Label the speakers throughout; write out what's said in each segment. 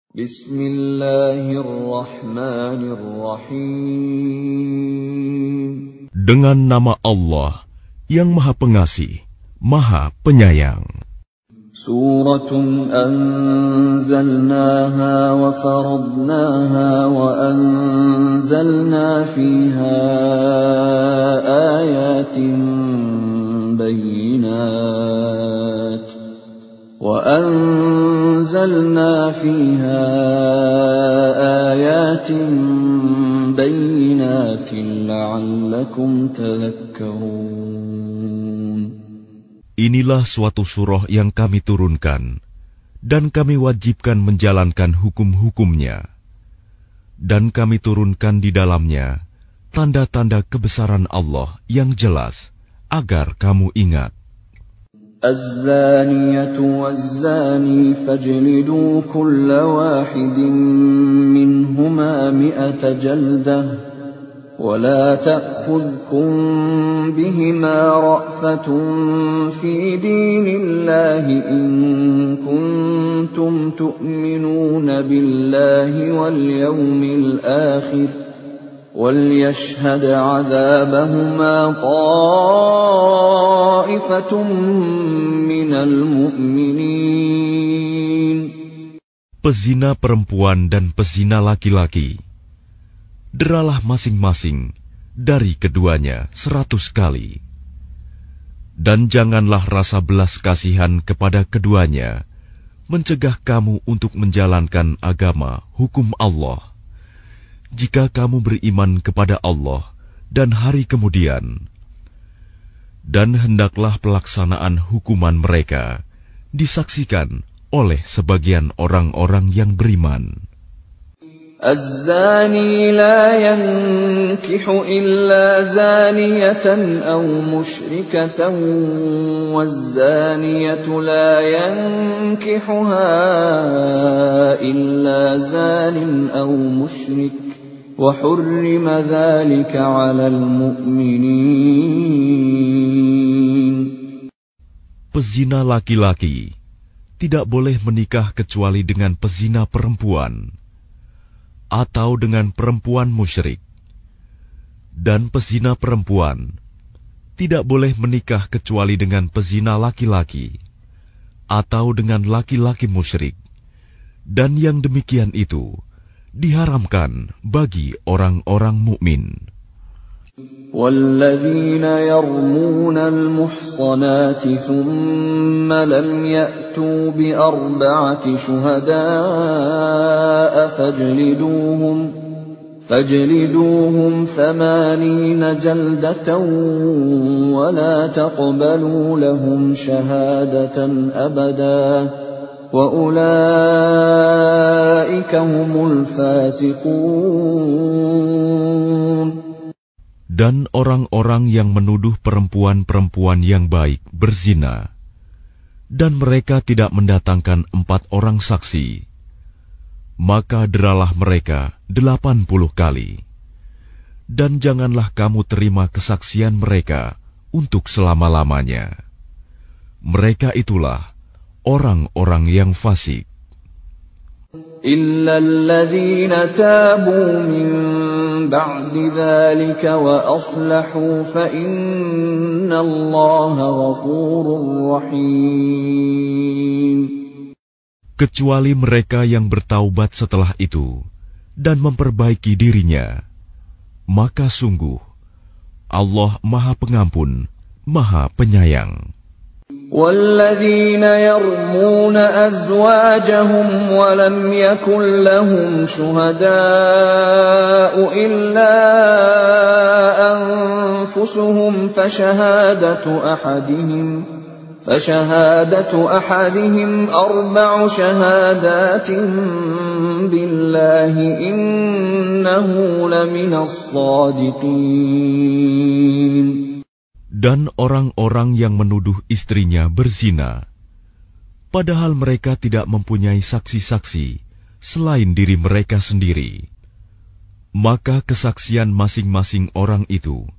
Speaker 1: Bismillahirrahmanirrahim.
Speaker 2: Dengan nama Allah yang Maha Pengasih, Maha Penyayang.
Speaker 1: Suratun anzalnaha wa faradnaha wa anzalna fiha ayatin bayyinat وَأَنزَلْنَا فِيهَا آيَاتٍ بَيِّنَاتٍ لَعَلَّكُمْ تَذَكَّرُونَ.
Speaker 2: Inilah suatu surah yang kami turunkan, dan kami wajibkan menjalankan hukum-hukumnya. Dan kami turunkan di dalamnya tanda-tanda kebesaran Allah yang jelas, agar kamu ingat.
Speaker 1: الزانية والزاني فاجلدوا كل واحد منهما 100 جلدة ولا تأخذكم بهما رأفة في دين الله إن كنتم تؤمنون بالله واليوم الآخر وَلْيَشْهَدْ عَذَابَهُمَا طَائِفَةٌ مِّنَ الْمُؤْمِنِينَ.
Speaker 2: Pezina perempuan dan pezina laki-laki, deralah masing-masing dari keduanya 100 kali. Dan janganlah rasa belas kasihan kepada keduanya mencegah kamu untuk menjalankan agama hukum Allah. Jika kamu beriman kepada Allah dan hari kemudian, dan hendaklah pelaksanaan hukuman mereka disaksikan oleh sebagian orang-orang yang beriman.
Speaker 1: الزاني لا ينكح إلا زانية أو مشركة والزانية لا ينكحها إلا زان أو مشرك وحرم ذلك على المؤمنين.
Speaker 2: Pezina laki-laki tidak boleh menikah kecuali dengan pezina perempuan atau dengan perempuan musyrik, dan pezina perempuan tidak boleh menikah kecuali dengan pezina laki-laki atau dengan laki-laki musyrik, dan yang demikian itu diharamkan bagi orang-orang mukmin.
Speaker 1: وَالَّذِينَ يَرْمُونَ الْمُحْصَنَاتِ ثُمَّ لَمْ يَأْتُوا بِأَرْبَعَةِ شُهَدَاءَ فَاجْلِدُوهُمْ 80 جَلْدَةً وَلَا تَقْبَلُوا لَهُمْ شَهَادَةً أَبَدًا وَأُولَئِكَ هُمُ الْفَاسِقُونَ.
Speaker 2: Dan orang-orang yang menuduh perempuan-perempuan yang baik berzina, dan mereka tidak mendatangkan 4 orang saksi, maka deralah mereka 80 kali. Dan janganlah kamu terima kesaksian mereka untuk selama-lamanya. Mereka itulah orang-orang yang fasik.
Speaker 1: إِلَّا الَّذِينَ تَابُوا مِن بَعْدِ ذَلِكَ وَأَصْلَحُوا فَإِنَّ اللَّهَ غَفُورٌ رَّحِيمٌ.
Speaker 2: Kecuali mereka yang bertaubat setelah itu dan memperbaiki dirinya, maka sungguh Allah Maha Pengampun, Maha Penyayang.
Speaker 1: وَالَّذِينَ يَرْمُونَ أَزْوَاجَهُمْ وَلَمْ يَكُنْ لَهُمْ شُهَدَاءُ إِلَّا أَنفُسُهُمْ فَشَهَادَةُ أَحَدِهِمْ 4 شَهَادَاتٍ بِاللَّهِ إِنَّهُ لَمِنَ الصَّادِقِينَ.
Speaker 2: Dan orang-orang yang menuduh istrinya berzina, padahal mereka tidak mempunyai saksi-saksi selain diri mereka sendiri, maka kesaksian masing-masing orang itu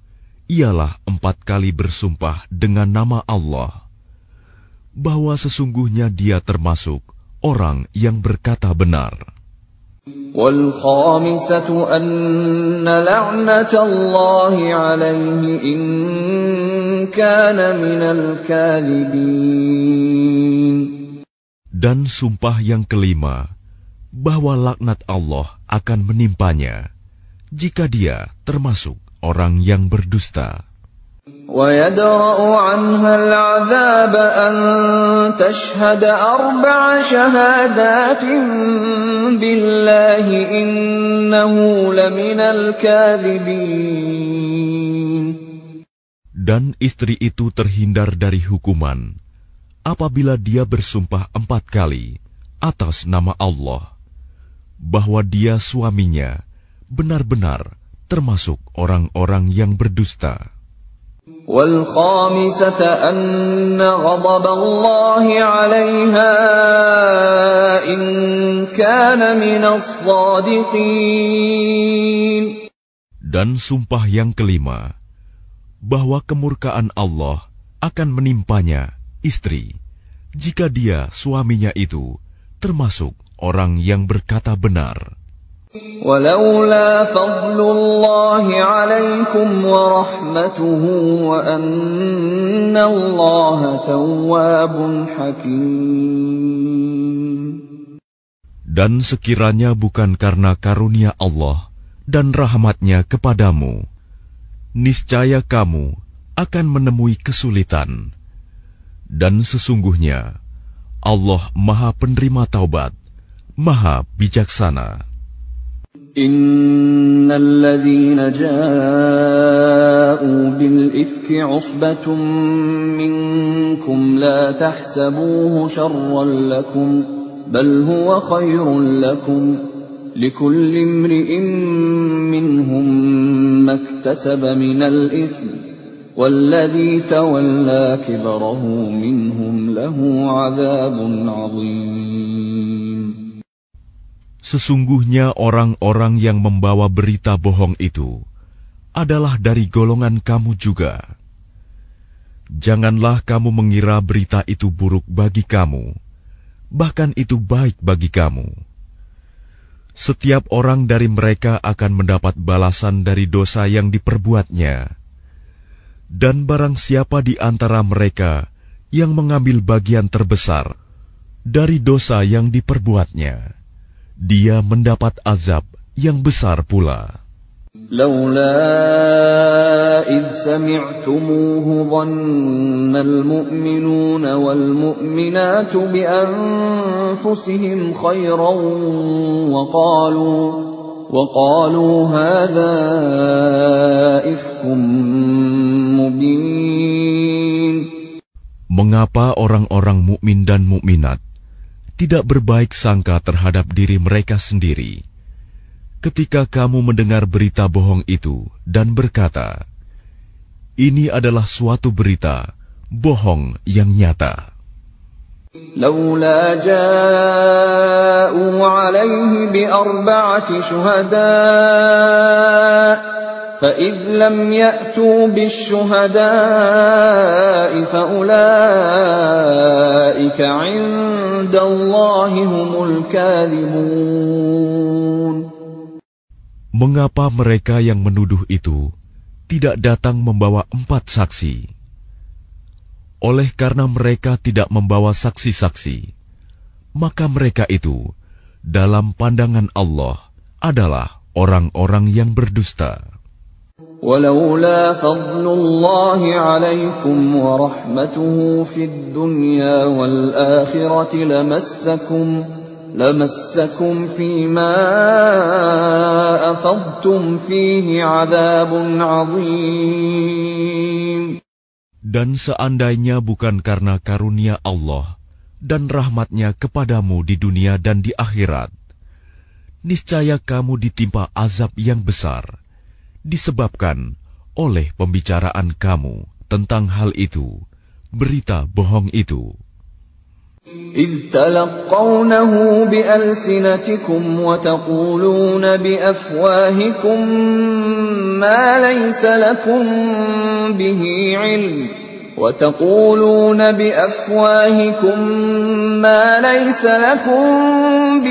Speaker 2: ialah 4 kali bersumpah dengan nama Allah, bahwa sesungguhnya dia termasuk orang yang berkata benar.
Speaker 1: والخامسة أن لعنة الله عليه إن كان من الكاذبين.
Speaker 2: Dan sumpah yang kelima, bahwa laknat Allah akan menimpanya jika dia termasuk orang yang berdusta.
Speaker 1: وَيَدْرَأُ عَنْهَا الْعَذَابَ أَنْ تَشْهَدَ 4 شَهَادَاتٍ بِاللَّهِ إِنَّهُ لَمِنَ الْكَاذِبِينَ.
Speaker 2: Dan istri itu terhindar dari hukuman apabila dia bersumpah 4 kali atas nama Allah bahwa dia suaminya benar-benar termasuk orang-orang yang berdusta.
Speaker 1: وَالْخَامِسَةَ أَنَّ غَضَبَ اللَّهِ عَلَيْهَا إِنْ كَانَ مِنَ الصَّادِقِينَ.
Speaker 2: Dan sumpah yang kelima, bahwa kemurkaan Allah akan menimpanya istri jika dia suaminya itu termasuk orang yang berkata benar.
Speaker 1: وَلَوْلَا فَضْلُ اللَّهِ عَلَيْكُمْ وَرَحْمَتُهُ وَأَنَّ اللَّهَ تَوَّابٌ حَكِيمٌ.
Speaker 2: Dan sekiranya bukan karena karunia Allah dan rahmat-Nya kepadamu, niscaya kamu akan menemui kesulitan. Dan sesungguhnya Allah Maha Penerima Taubat, Maha Bijaksana.
Speaker 1: إِنَّ الَّذِينَ جَاءُوا بِالْإِفْكِ عُصْبَةٌ مِّنكُمْ لَا تَحْسَبُوهُ شَرًّا لَّكُمْ بَلْ هُوَ خَيْرٌ لَّكُمْ لِكُلِّ امْرِئٍ مِّنْهُم مَّا اكْتَسَبَ مِنَ الْإِثْمِ وَالَّذِي تَوَلَّىٰ كِبْرَهُ مِنْهُمْ لَهُ عَذَابٌ عَظِيمٌ.
Speaker 2: Sesungguhnya orang-orang yang membawa berita bohong itu adalah dari golongan kamu juga. Janganlah kamu mengira berita itu buruk bagi kamu, bahkan itu baik bagi kamu. Setiap orang dari mereka akan mendapat balasan dari dosa yang diperbuatnya. Dan barang siapa di antara mereka yang mengambil bagian terbesar dari dosa yang diperbuatnya, dia mendapat azab yang besar pula.
Speaker 1: لولا إذ سمعتموه ظن المؤمنون والمؤمنات بأنفسهم خيرا وقالوا هذا إفك مبين.
Speaker 2: Mengapa orang-orang mukmin dan mukminat tidak berbaik sangka terhadap diri mereka sendiri ketika kamu mendengar berita bohong itu dan berkata, ini adalah suatu berita bohong yang nyata.
Speaker 1: لولا جاءوا عليه ب4 شهداء فإذ لم يأتوا بالشهداء فأولئك عند الله هم الكاذبون.
Speaker 2: Mengapa mereka yang menuduh itu tidak datang membawa 4 saksi? Oleh karena mereka tidak membawa saksi-saksi, maka mereka itu dalam pandangan Allah adalah orang-orang yang berdusta.
Speaker 1: ولولا فضل الله عليكم ورحمته في الدنيا والآخرة لمسكم فيما أفضتم فيه عذاب عظيم.
Speaker 2: Dan seandainya bukan karena karunia Allah dan rahmat-Nya kepadamu di dunia dan di akhirat, niscaya kamu ditimpa azab yang besar, disebabkan oleh pembicaraan kamu tentang hal itu, berita bohong itu.
Speaker 1: إذ تلقونه بألسنتكم وتقولون بأفواهكم ما ليس لكم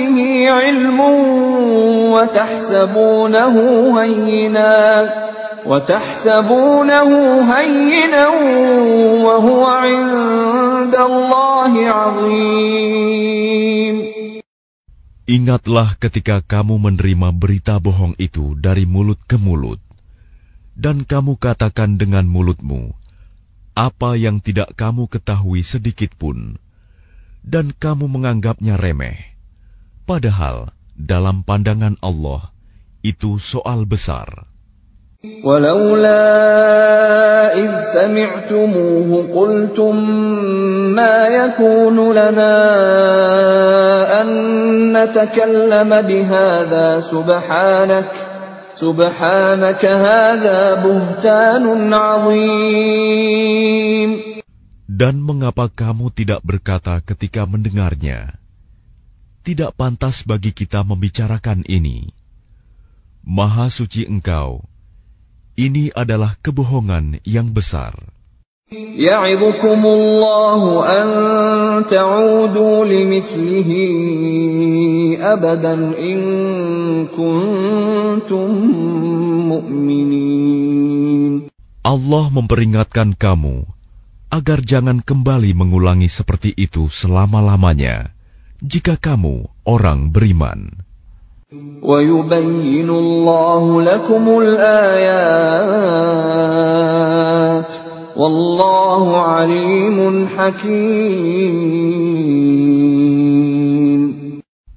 Speaker 1: به علم وتحسبونه هينا وهو عند الله عظيم.
Speaker 2: Ingatlah ketika kamu menerima berita bohong itu dari mulut ke mulut, dan kamu katakan dengan mulutmu apa yang tidak kamu ketahui sedikit pun, dan kamu menganggapnya remeh, padahal dalam pandangan Allah itu soal besar.
Speaker 1: ولولا إذ سمعتموه قلتم ما يكون لنا أن نتكلم بهذا سبحانك هذا بهتان عظيم.
Speaker 2: Dan mengapa kamu tidak berkata ketika mendengarnya, tidak pantas bagi kita membicarakan ini. Maha suci Engkau, ini adalah kebohongan yang besar.
Speaker 1: يعظكم الله أن تعودوا لمثله أبدا إن كنتم مؤمنين.
Speaker 2: Allah memperingatkan kamu agar jangan kembali mengulangi seperti itu selama-lamanya jika kamu orang beriman.
Speaker 1: وَيُبَيِّنُ اللَّهُ لَكُمُ الْآيَاتِ وَاللَّهُ عَلِيمٌ حَكِيمٌ.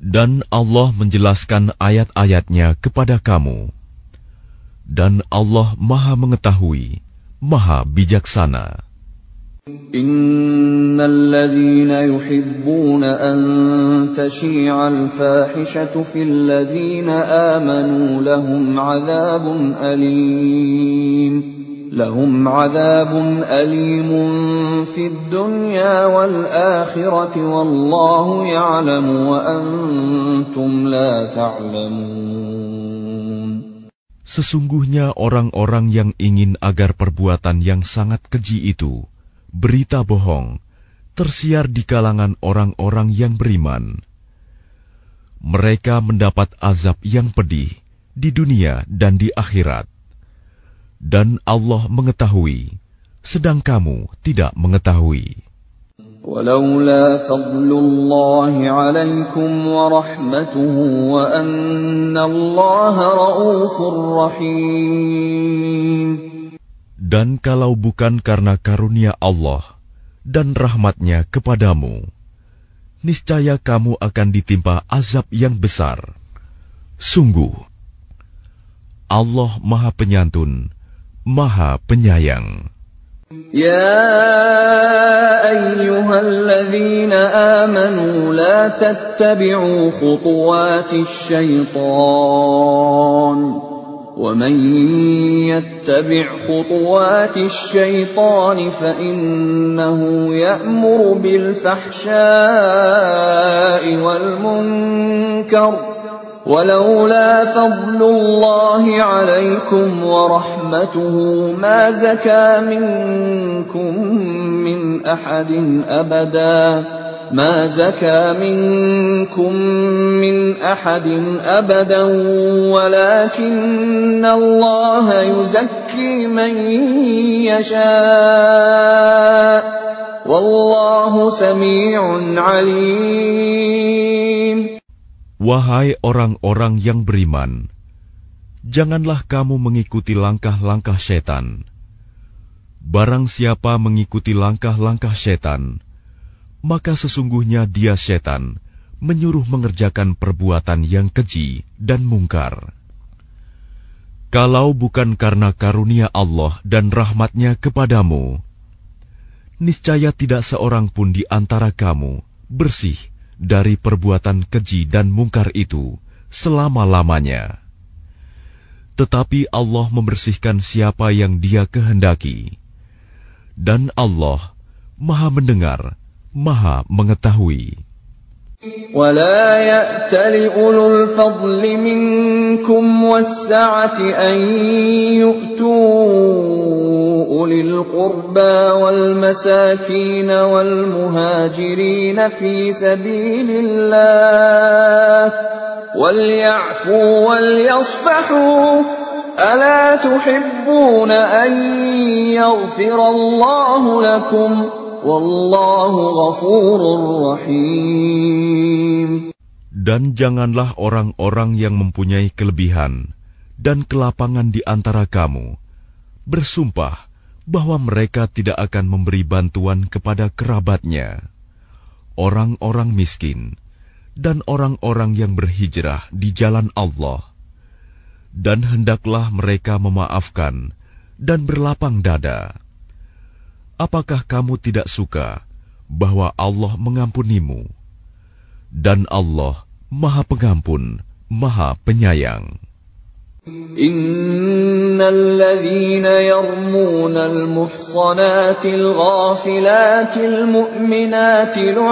Speaker 2: Dan Allah menjelaskan ayat-ayatnya kepada kamu. Dan Allah Maha mengetahui, Maha bijaksana.
Speaker 1: إن الذين يحبون أن تشيع الفاحشة في الذين آمنوا لهم عذاب أليم في الدنيا والآخرة والله يعلم وأنتم لا تعلمون.
Speaker 2: Sesungguhnya orang-orang yang ingin agar perbuatan yang sangat keji itu, berita bohong, tersiar di kalangan orang-orang yang beriman. Mereka mendapat azab yang pedih di dunia dan di akhirat. Dan Allah mengetahui, sedang kamu tidak mengetahui.
Speaker 1: ولولا فضل الله عليكم ورحمته وأن الله رؤوف رحيم.
Speaker 2: Dan kalau bukan karena karunia Allah dan rahmat-Nya kepadamu, niscaya kamu akan ditimpa azab yang besar. Sungguh, Allah Maha Penyantun, Maha Penyayang.
Speaker 1: يا أيها الذين آمنوا لا تتبعوا خطوات الشيطان ومن يتبع خطوات الشيطان فإنه يأمر بالفحشاء والمنكر ولولا فضل الله عليكم ورحمته ما زكى منكم من أحد أبدا ولكن الله يزكي من يشاء والله سميع عليم.
Speaker 2: Wahai orang-orang yang beriman, janganlah kamu mengikuti langkah-langkah setan. Barang siapa mengikuti langkah-langkah setan, maka sesungguhnya dia setan menyuruh mengerjakan perbuatan yang keji dan mungkar. Kalau bukan karena karunia Allah dan rahmat-Nya kepadamu, niscaya tidak seorang pun di antara kamu bersih dari perbuatan keji dan mungkar itu selama-lamanya. Tetapi Allah membersihkan siapa yang Dia kehendaki. Dan Allah Maha mendengar, Maha mengetahui.
Speaker 1: ولا يأتل أولو الفضل منكم والسعة أن يؤتوا أولي القربى والمساكين والمهاجرين في سبيل الله وليعفوا وليصفحوا ألا تحبون أن يغفر الله لكم Wallahu ghafurur rahim.
Speaker 2: Dan janganlah orang-orang yang mempunyai kelebihan dan kelapangan di antara kamu bersumpah bahwa mereka tidak akan memberi bantuan kepada kerabatnya, orang-orang miskin, dan orang-orang yang berhijrah di jalan Allah. Dan hendaklah mereka memaafkan dan berlapang dada. Apakah kamu tidak suka bahwa Allah mengampunimu? Dan Allah Maha Pengampun, Maha Penyayang.
Speaker 1: Innal ladzina yarmunal muhsanatil ghafilatil mu'minatil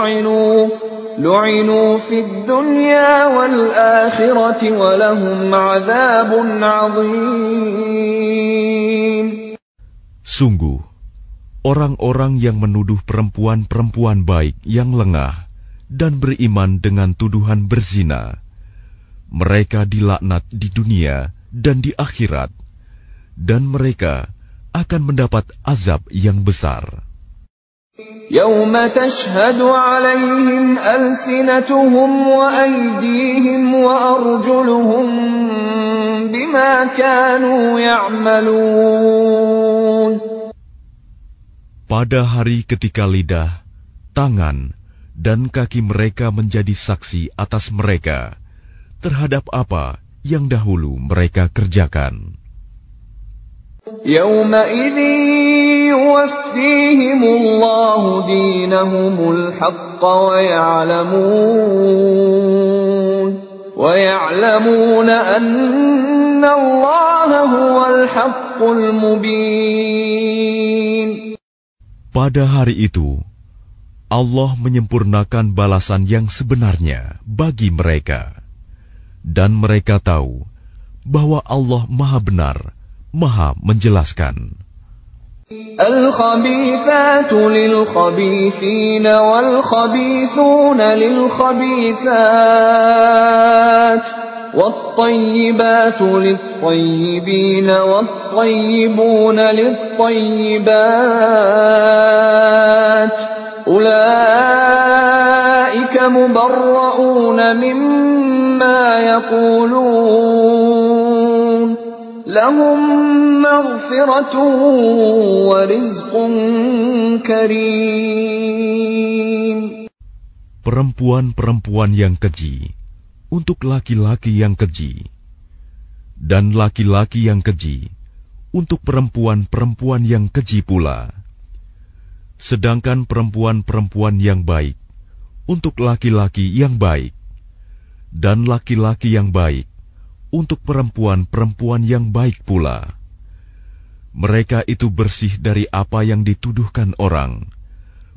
Speaker 1: lu'inu fid dunya wal akhirati wa lahum 'adzabun 'adzim.
Speaker 2: Sungguh orang-orang yang menuduh perempuan-perempuan baik yang lengah dan beriman dengan tuduhan berzina, mereka dilaknat di dunia dan di akhirat, dan mereka akan mendapat azab yang besar.
Speaker 1: Yauma tashhadu 'alaihim alsinatuhum wa aydihim wa arjuluhum bima kanu ya'malun.
Speaker 2: Pada hari ketika lidah, tangan, dan kaki mereka menjadi saksi atas mereka terhadap apa yang dahulu mereka kerjakan.
Speaker 1: Yawma idzin yuwaffihimullahu dinahumul haqqa wa ya'lamuna anna Allaha huwal haqqul mubin.
Speaker 2: Pada hari itu, Allah menyempurnakan balasan yang sebenarnya bagi mereka. Dan mereka tahu bahwa Allah Maha Benar, Maha Menjelaskan.
Speaker 1: Al-khabithatu lil-khabithina wal-khabithuna lil-khabithat. والطيبات للطيبين والطيبون للطيبات أولئك مبرؤون مما يقولون لهم مغفرة ورزق كريم.
Speaker 2: Perempuan-perempuan yang keji untuk laki-laki yang keji, dan laki-laki yang keji untuk perempuan-perempuan yang keji pula. Sedangkan perempuan-perempuan yang baik untuk laki-laki yang baik, dan laki-laki yang baik untuk perempuan-perempuan yang baik pula. Mereka itu bersih dari apa yang dituduhkan orang.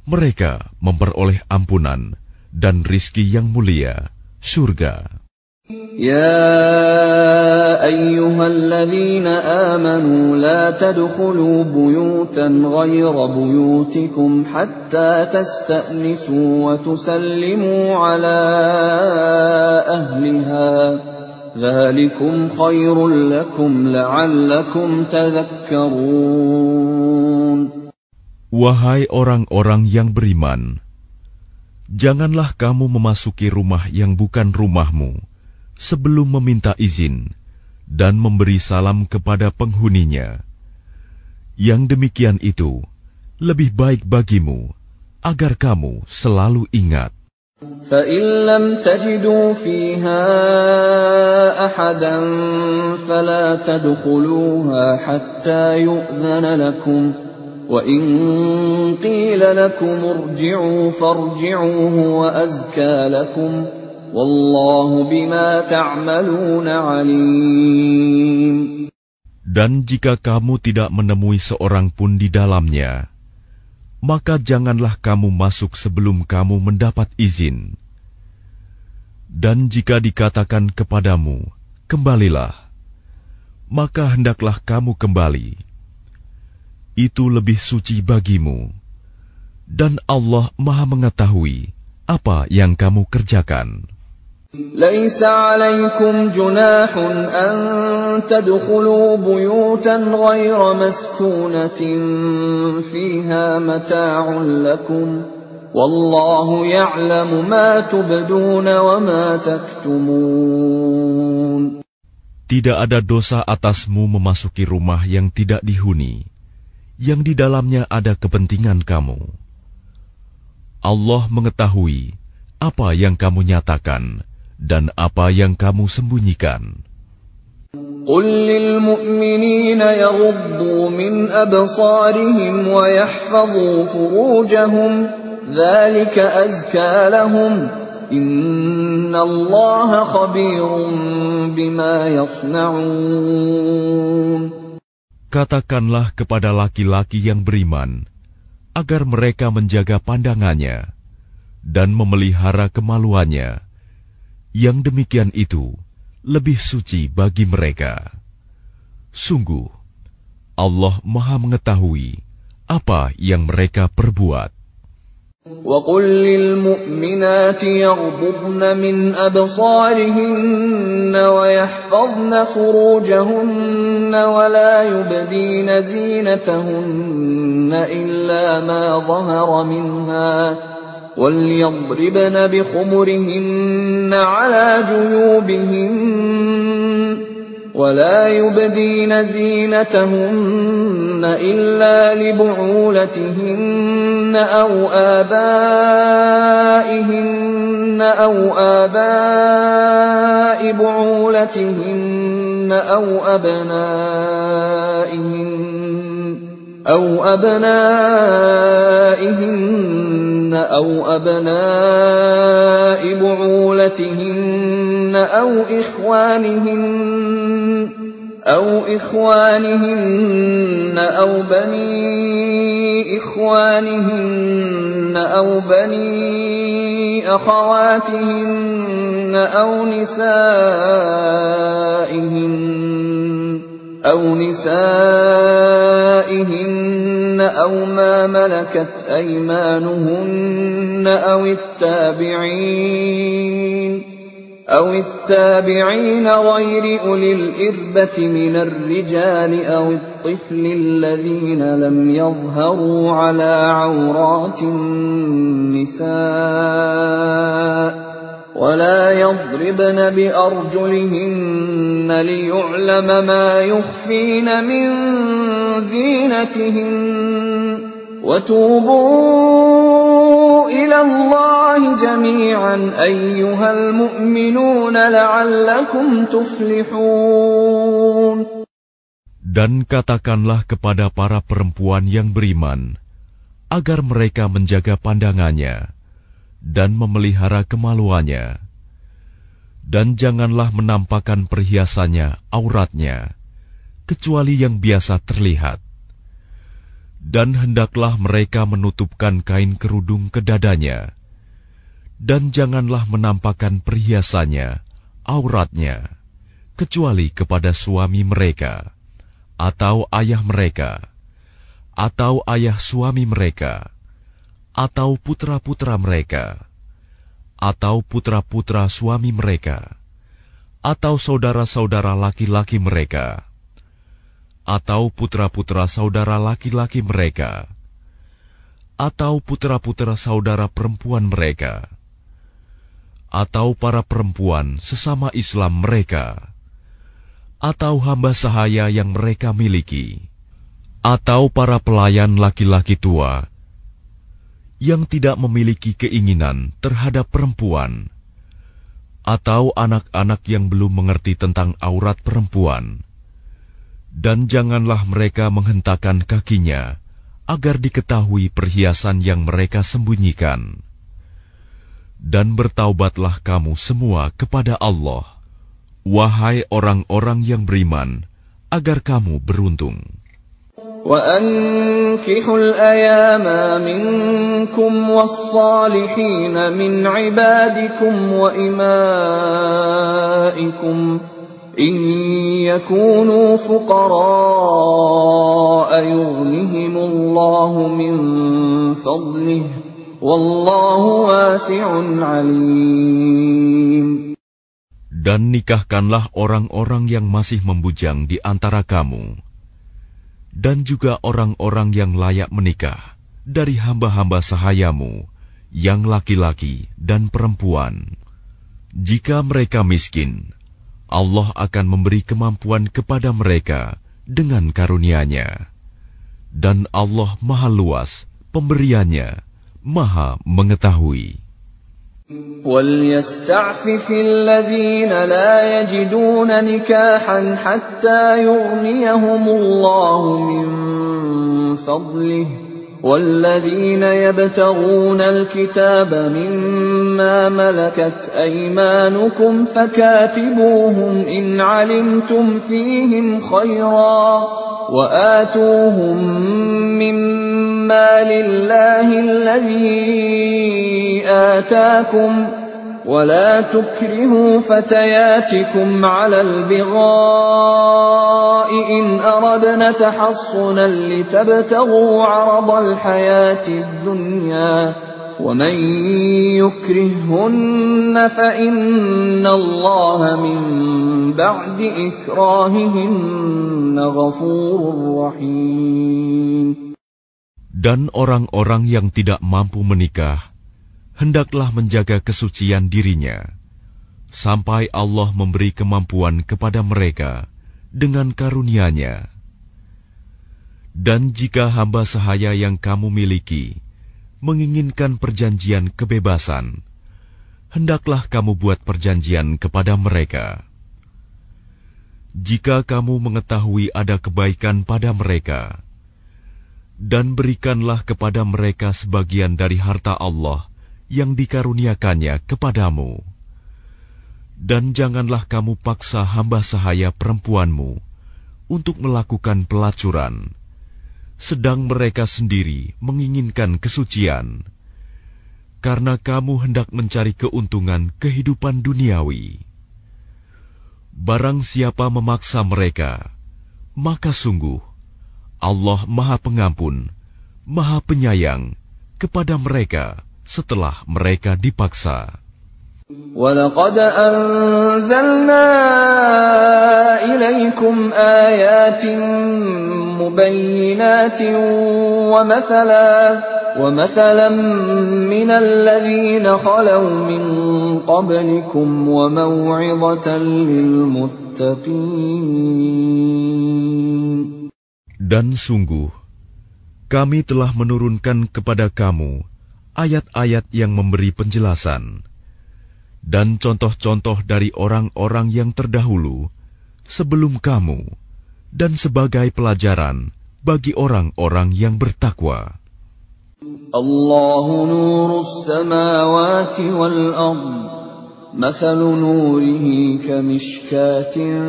Speaker 2: Mereka memperoleh ampunan dan rizki yang mulia, surga.
Speaker 1: Ya ayyuhalladzina amanu la tadkhulu buyutan ghayra buyutikum hatta tasta'nisu wa tusallimu ala ahliha. Dzalikum khairul lakum la'allakum tadhakkarun.
Speaker 2: Wahai orang-orang yang beriman, janganlah kamu memasuki rumah yang bukan rumahmu sebelum meminta izin dan memberi salam kepada penghuninya. Yang demikian itu lebih baik bagimu agar kamu selalu ingat.
Speaker 1: فَإِن لَّمْ تَجِدُوا فِيهَا أَحَدًا فَلَا تَدْخُلُوهَا حَتَّى يُؤْذَنَ لَكُمْ وَإِن قِيلَ لَكُمُ ارْجِعُوا فَارْجِعُوا هُوَ أَزْكَىٰ لَكُمْ وَاللَّهُ بِمَا تَعْمَلُونَ عَلِيمٌ.
Speaker 2: Dan jika kamu tidak menemui seorang pun di dalamnya, maka janganlah kamu masuk sebelum kamu mendapat izin. Dan jika dikatakan kepadamu, kembalilah, maka hendaklah kamu kembali. Itu lebih suci bagimu, dan Allah Maha mengetahui apa yang kamu kerjakan.
Speaker 1: ليس عليكم جناح أن تدخلوا بيوتا غير مسكونة فيها متاع لكم والله يعلم ما تبدون وما تكتمون.
Speaker 2: Tidak ada dosa atasmu memasuki rumah yang tidak dihuni, yang di dalamnya ada kepentingan kamu. Allah mengetahui apa yang kamu nyatakan dan apa yang kamu sembunyikan.
Speaker 1: قل للمؤمنين يغضوا من أبصارهم ويحفظوا فروجهم ذلك أزكى لهم إن الله خبير بما يصنعون.
Speaker 2: Katakanlah kepada laki-laki yang beriman agar mereka menjaga pandangannya dan memelihara kemaluannya. Yang demikian itu lebih suci bagi mereka. Sungguh, Allah Maha mengetahui apa yang mereka perbuat.
Speaker 1: وَقُلْ لِلْمُؤْمِنَاتِ يَغْضُضْنَ مِنْ أَبْصَارِهِنَّ وَيَحْفَظْنَ فُرُوجَهُنَّ وَلَا يُبْدِينَ زِينَتَهُنَّ إِلَّا مَا ظَهَرَ مِنْهَا وَلْيَضْرِبْنَ بِخُمُرِهِنَّ عَلَى جُيُوبِهِنَّ وَلَا يُبْدِينَ زِينَتَهُنَّ إِلَّا لِبُعُولَتِهِنَّ أَوْ آبَائِهِنَّ أَوْ آبَاءِ بُعُولَتِهِنَّ أَوْ أَبْنَائِهِنَّ أَوْ أَبْنَاءِ بُعُولَتِهِنَّ أَوْ إِخْوَانِهِنَّ أَوْ بَنِي إِخْوَانِهِنَّ أَوْ بَنِي أَخَوَاتِهِنَّ أَوْ نِسَائِهِنَّ أَوْ مَا مَلَكَتْ أَيْمَانُهُنَّ أَوِ التابعين غير أولي الإربة من الرجال أو الطفل الذين لم يظهروا على عورات النساء ولا يضربن بأرجلهن ليعلم ما يخفين من زينتهن وتوبوا إلى الله جميعا أيها المؤمنون لعلكم تفلحون.
Speaker 2: Dan katakanlah kepada para perempuan yang beriman agar mereka menjaga pandangannya dan memelihara kemaluannya, dan janganlah menampakkan perhiasannya, auratnya, kecuali yang biasa terlihat. Dan hendaklah mereka menutupkan kain kerudung ke dadanya, dan janganlah menampakkan perhiasannya, auratnya, kecuali kepada suami mereka, atau ayah mereka, atau ayah suami mereka, atau putra-putra mereka, atau putra-putra suami mereka, atau saudara-saudara laki-laki mereka, atau putra-putra saudara laki-laki mereka, atau putra-putra saudara perempuan mereka, atau para perempuan sesama Islam mereka, atau hamba sahaya yang mereka miliki, atau para pelayan laki-laki tua yang tidak memiliki keinginan terhadap perempuan, atau anak-anak yang belum mengerti tentang aurat perempuan. Dan janganlah mereka menghentakkan kakinya agar diketahui perhiasan yang mereka sembunyikan. Dan bertaubatlah kamu semua kepada Allah, wahai orang-orang yang beriman, agar kamu beruntung.
Speaker 1: وأنكحوا الأيام منكم والصالحين من عبادكم وإمائكم إن يكونوا فقراء يغنهم الله من فضله والله واسع عليم.
Speaker 2: Dan nikahkanlah orang-orang yang masih membujang di antara kamu, dan juga orang-orang yang layak menikah dari hamba-hamba sahayamu, yang laki-laki dan perempuan. Jika mereka miskin, Allah akan memberi kemampuan kepada mereka dengan karunia-Nya. Dan Allah Maha Luas pemberiannya, Maha Mengetahui.
Speaker 1: وَلْيَسْتَعْفِفِ الَّذِينَ لَا يَجِدُونَ نِكَاحًا حَتَّى يُغْنِيَهُمُ اللَّهُ مِنْ فَضْلِهِ وَالَّذِينَ يَبْتَغُونَ الْكِتَابَ مِمَّا مَلَكَتْ أَيْمَانُكُمْ فَكَاتِبُوهُمْ إِنْ عَلِمْتُمْ فِيهِمْ خَيْرًا وَآتُوهُمْ مِمَّا لِلَّهِ الَّذِي آتاكم ولا تكرهوا فتياتكم على البغاء إن أردنا تحصنا لتبتغوا عرض الحياة الدنيا ومن يكرههن فإن الله من بعد إكراههن غفور رحيم.
Speaker 2: Dan orang-orang yang tidak mampu menikah hendaklah menjaga kesucian dirinya, sampai Allah memberi kemampuan kepada mereka dengan karunia-Nya. Dan jika hamba sahaya yang kamu miliki menginginkan perjanjian kebebasan, hendaklah kamu buat perjanjian kepada mereka. Jika kamu mengetahui ada kebaikan pada mereka, dan berikanlah kepada mereka sebagian dari harta Allah yang dikaruniakannya kepadamu. Dan janganlah kamu paksa hamba sahaya perempuanmu untuk melakukan pelacuran, sedang mereka sendiri menginginkan kesucian, karena kamu hendak mencari keuntungan kehidupan duniawi. Barang siapa memaksa mereka, maka sungguh Allah Maha Pengampun, Maha Penyayang kepada mereka setelah mereka dipaksa.
Speaker 1: وَلَقَدْ أَنزَلْنَا إِلَيْكُمْ آيَاتٍ مُبَيِّنَاتٍ وَمَثَلًا مِنَ الَّذِينَ خَلَوْا مِنْ قَبْلِكُمْ وَمَوْعِظَةً لِلْمُتَّقِينَ.
Speaker 2: Dan sungguh, kami telah menurunkan kepada kamu ayat-ayat yang memberi penjelasan dan contoh-contoh dari orang-orang yang terdahulu sebelum kamu, dan sebagai pelajaran bagi orang-orang yang bertakwa.
Speaker 1: Allahu nurus samawati wal ard, mathalu nurihi kamishkatin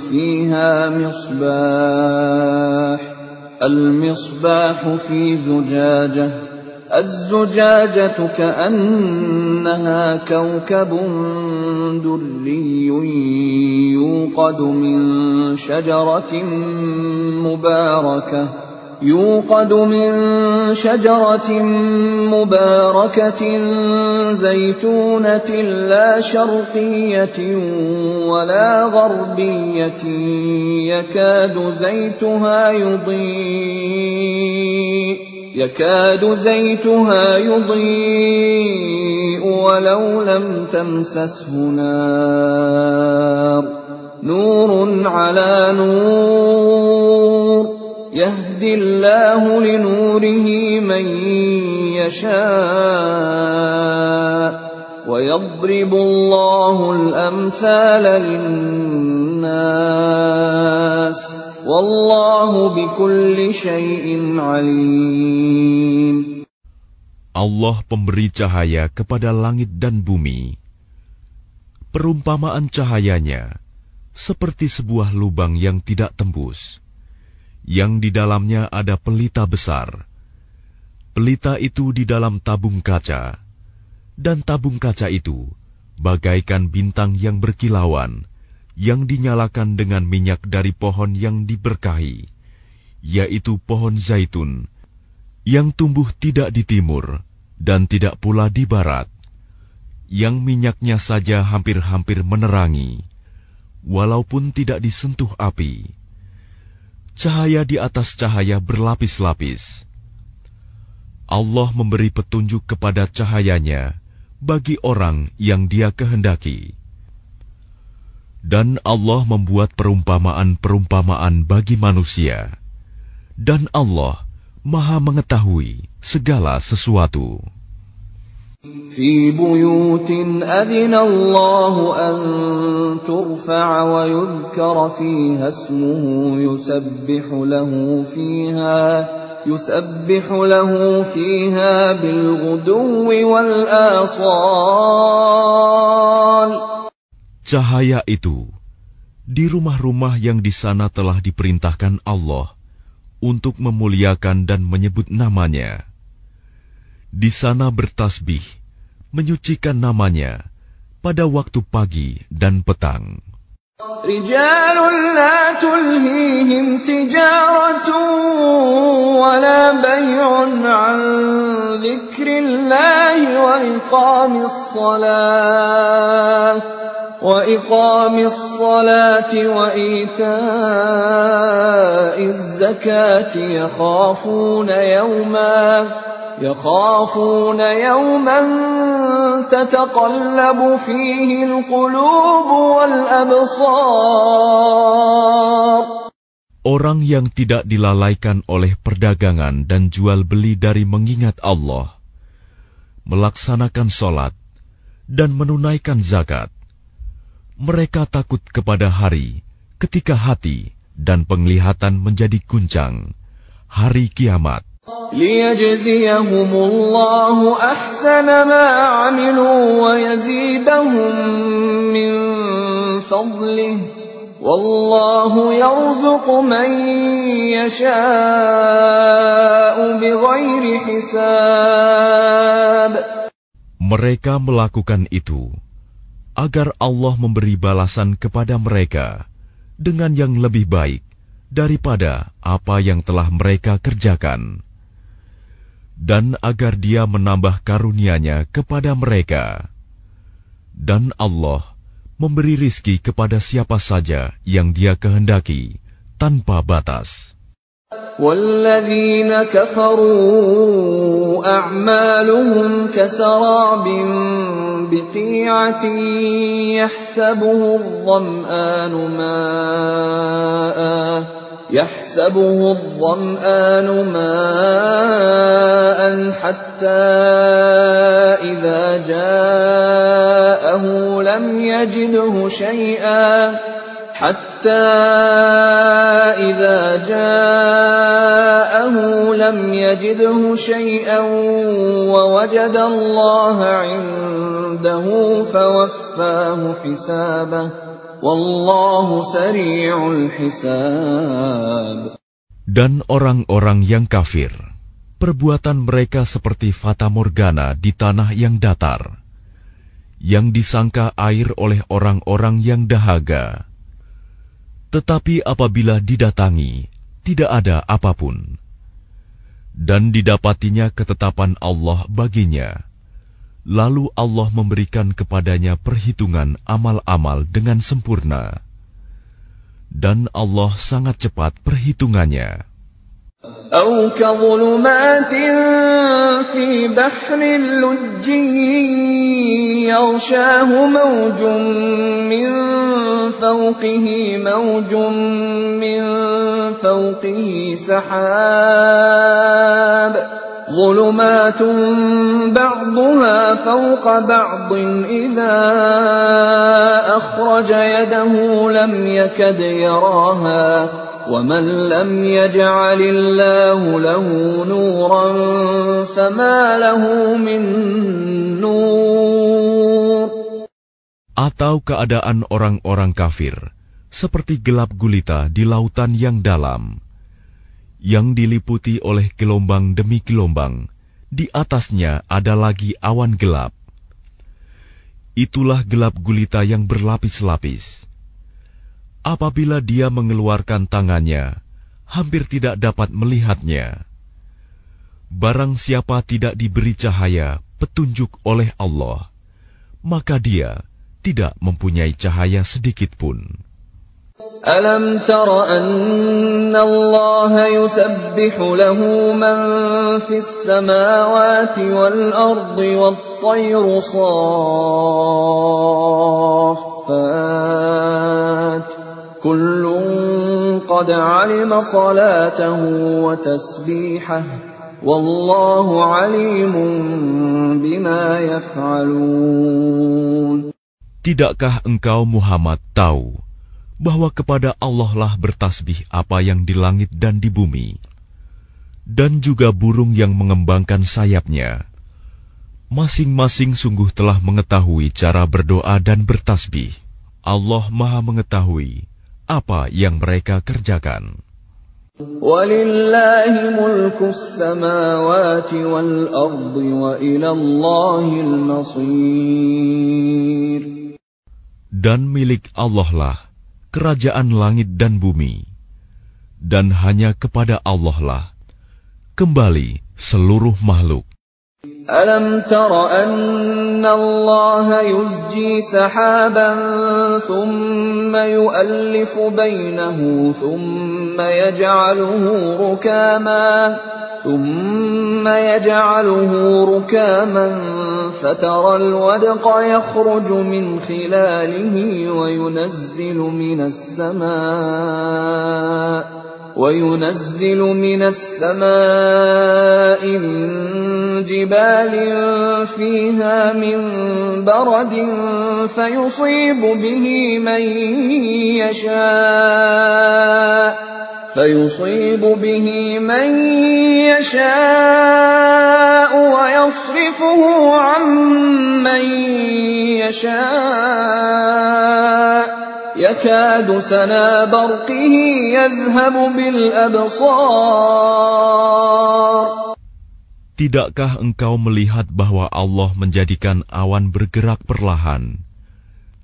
Speaker 1: fiha misbah, al-misbahu fi zujajah, الزجاجة كأنها كوكب دري يوقد من شجرة مباركة زيتونة لا شرقية ولا غربية يكاد زيتها يضيء ولو لم تمسسه نار نور على نور يهدي الله لنوره من يشاء ويضرب الله الأمثال للناس Wallahu bikulli syai'in alim.
Speaker 2: Allah pemberi cahaya kepada langit dan bumi. Perumpamaan cahayanya seperti sebuah lubang yang tidak tembus, yang di dalamnya ada pelita besar. Pelita itu di dalam tabung kaca, dan tabung kaca itu bagaikan bintang yang berkilauan, yang dinyalakan dengan minyak dari pohon yang diberkahi, yaitu pohon zaitun, yang tumbuh tidak di timur dan tidak pula di barat, yang minyaknya saja hampir-hampir menerangi, walaupun tidak disentuh api. Cahaya di atas cahaya berlapis-lapis. Allah memberi petunjuk kepada cahayanya bagi orang yang Dia kehendaki. Dan Allah membuat perumpamaan-perumpamaan bagi manusia. Dan Allah Maha mengetahui segala sesuatu.
Speaker 1: في بيوت أذن الله أن ترفع ويذكر فيها اسمه يسبح له فيها بالغدو والآصال.
Speaker 2: Cahaya itu di rumah-rumah yang di sana telah diperintahkan Allah untuk memuliakan dan menyebut namanya. Di sana bertasbih, menyucikan namanya pada waktu pagi dan petang.
Speaker 1: رجال لا تلهيهم تجارة ولا بيع عن ذكر الله وإقام الصلاة وإيتاء الزكاة يخافون يوما تتقلب فيه القلوب والأبصار.
Speaker 2: Orang yang tidak dilalaikan oleh perdagangan dan jual beli dari mengingat Allah, melaksanakan sholat, dan menunaikan zakat, mereka takut kepada hari ketika hati dan penglihatan menjadi guncang, hari kiamat.
Speaker 1: ليجزيهم الله أحسن ما عملوا ويزيدهم من فضله والله يرزق من يشاء بغير حساب.
Speaker 2: Mereka melakukan itu agar Allah memberi balasan kepada mereka dengan yang lebih baik daripada apa yang telah mereka kerjakan, dan agar Dia menambah karunia-Nya kepada mereka. Dan Allah memberi rizki kepada siapa saja yang Dia kehendaki tanpa batas.
Speaker 1: وَالَّذِينَ كَفَرُوا أَعْمَالُهُمْ كَسَرَابٍ بِقِيعَةٍ يحسبه الظمآن ماء حتى إذا جاءه لم يجده شيئا ووجد الله عنده فوفاه حسابه Wallahu sari'ul hisab.
Speaker 2: Dan orang-orang yang kafir, perbuatan mereka seperti fata morgana di tanah yang datar, yang disangka air oleh orang-orang yang dahaga. Tetapi apabila didatangi, tidak ada apapun. Dan didapatinya ketetapan Allah baginya. Lalu Allah memberikan kepadanya perhitungan amal-amal dengan sempurna. Dan Allah sangat cepat perhitungannya.
Speaker 1: أو كظلمات في بحر لجي يغشاه موج من فوقه سحاب ظلمات بعضها فوق بعض إذا أخرج يده لم يكد يراها ومن لم يجعل الله له نورا فما له من نور.
Speaker 2: Atau keadaan orang-orang kafir seperti gelap gulita di lautan yang dalam, yang diliputi oleh gelombang demi gelombang, di atasnya ada lagi awan gelap. Itulah gelap gulita yang berlapis-lapis. Apabila dia mengeluarkan tangannya, hampir tidak dapat melihatnya. Barang siapa tidak diberi cahaya, petunjuk oleh Allah, maka dia tidak mempunyai cahaya sedikit pun.
Speaker 1: Alam tara anna Allah yusabbihu lahu man fis samawati wal ardi wat tayru saffat kullun qad alima salatahu wa tasbihahu wallahu alimun bima yaf'alun.
Speaker 2: Tidakkah engkau Muhammad tahu bahwa kepada Allah lah bertasbih apa yang di langit dan di bumi, dan juga burung yang mengembangkan sayapnya. Masing-masing sungguh telah mengetahui cara berdoa dan bertasbih. Allah Maha mengetahui apa yang mereka kerjakan.
Speaker 1: Walillahi mulkus samawati wal ardi wa ilallahil masir.
Speaker 2: Dan milik Allah lah kerajaan langit dan bumi, dan hanya kepada Allah lah kembali seluruh makhluk.
Speaker 1: Alam tara anna Allah yuzji sahaban thumma yu'allifu bainahu thumma yaj'aluhu rukaman فترى الودق يخرج من خلاله وينزل من السماء من جبال فيها من برد فيصيب به من يشاء ويصرفه عن من يشاء يكاد سنا برقه يذهب بالأبصار.
Speaker 2: Tidakkah engkau melihat bahwa Allah menjadikan awan bergerak perlahan,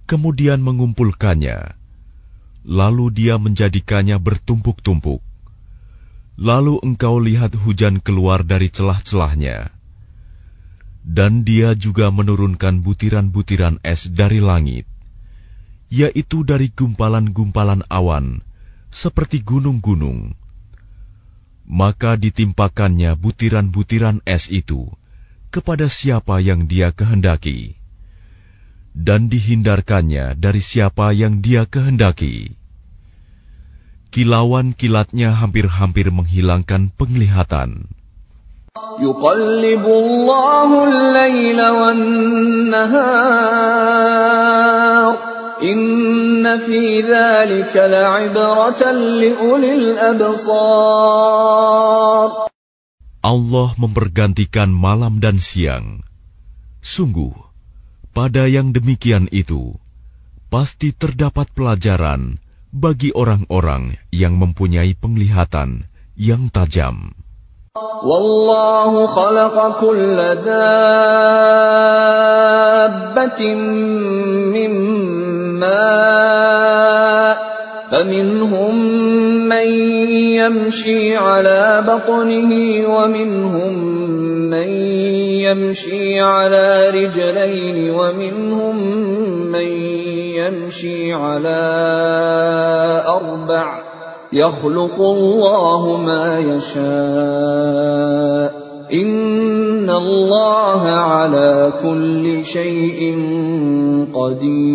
Speaker 2: kemudian mengumpulkannya, lalu dia menjadikannya bertumpuk-tumpuk. Lalu engkau lihat hujan keluar dari celah-celahnya. Dan dia juga menurunkan butiran-butiran es dari langit, yaitu dari gumpalan-gumpalan awan, seperti gunung-gunung. Maka ditimpakannya butiran-butiran es itu kepada siapa yang dia kehendaki, dan dihindarkannya dari siapa yang dia kehendaki. Kilauan kilatnya hampir-hampir menghilangkan penglihatan.
Speaker 1: Yuqallibullahu al-laila wan-nahar inna fi dzalika la'ibratan liulil absar.
Speaker 2: Allah mempergantikan malam dan siang. Sungguh, pada yang demikian itu pasti terdapat pelajaran bagi orang-orang yang mempunyai penglihatan yang tajam.
Speaker 1: Wallahu khalaqa kulla dabbatin mimma faminhum man yamshi ala batnihi wa minhum man yamshi ala rijlayni wa minhum man yamshi ala arba'. Yakhluqu Allahu ma yasha' inna Allaha ala kulli shay'in qadir.